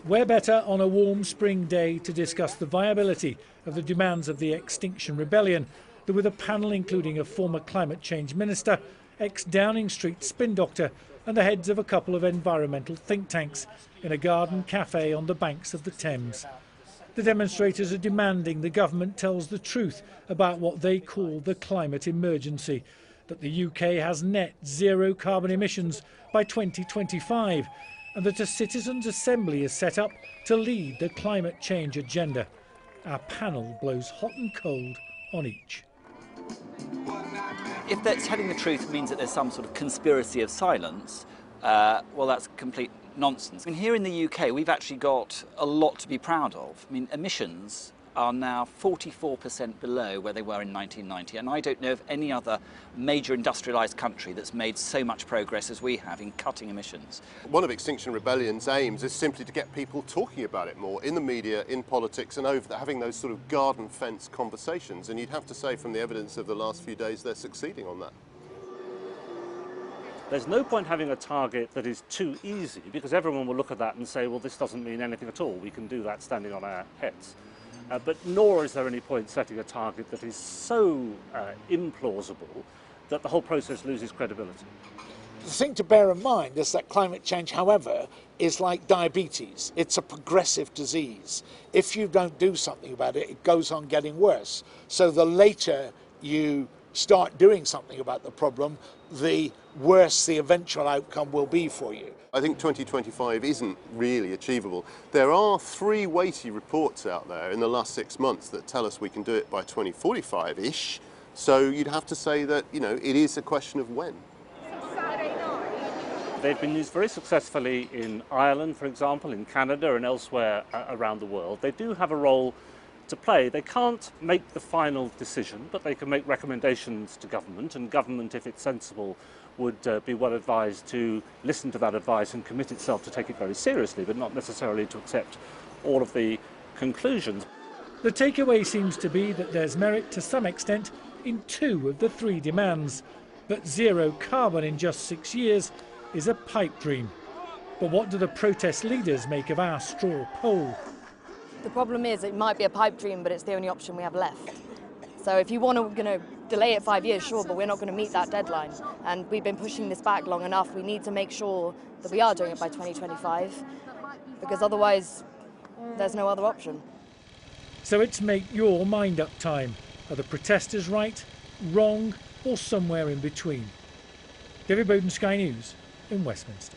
Where better on a warm spring day to discuss the viability of the demands of the Extinction Rebellion than with a panel including a former climate change minister, ex-Downing Street spin doctor and the heads of a couple of environmental think tanks in a garden cafe on the banks of the Thames. The demonstrators are demanding the government tells the truth about what they call the climate emergency, that the UK has net zero carbon emissions by 2025 and that a citizens' assembly is set up to lead the climate change agenda. Our panel blows hot and cold on each. If that's telling the truth means that there's some sort of conspiracy of silence, well, that's complete nonsense. I mean, here in the UK, we've actually got a lot to be proud of. I mean, emissions are now 44% below where they were in 1990, and I don't know of any other major industrialised country that's made so much progress as we have in cutting emissions. One of Extinction Rebellion's aims is simply to get people talking about it more in the media, in politics, and having those sort of garden fence conversations, and you'd have to say from the evidence of the last few days they're succeeding on that. There's no point having a target that is too easy, because everyone will look at that and say, well, this doesn't mean anything at all. We can do that standing on our heads. But nor is there any point setting a target that is so implausible that the whole process loses credibility. The thing to bear in mind is that climate change, however, is like diabetes. It's a progressive disease. If you don't do something about it, it goes on getting worse. So the later you start doing something about the problem, the worse the eventual outcome will be for you. I think 2025 isn't really achievable. There are 3 weighty reports out there in the last 6 months that tell us we can do it by 2045-ish. So you'd have to say that, you know, it is a question of when. They've been used very successfully in Ireland, for example, in Canada and elsewhere around the world. They do have a role to play. They can't make the final decision, but they can make recommendations to government, and government, if it's sensible, would be well advised to listen to that advice and commit itself to take it very seriously, but not necessarily to accept all of the conclusions. The takeaway seems to be that there's merit to some extent in 2 of the 3 demands, but zero carbon in just 6 years is a pipe dream. But what do the protest leaders make of our straw poll? The problem is it might be a pipe dream, but it's the only option we have left. So if you want to, delay it 5 years, sure, but we're not going to meet that deadline. And we've been pushing this back long enough. We need to make sure that we are doing it by 2025, because otherwise there's no other option. So it's make your mind up time. Are the protesters right, wrong, or somewhere in between? David Bowden, Sky News in Westminster.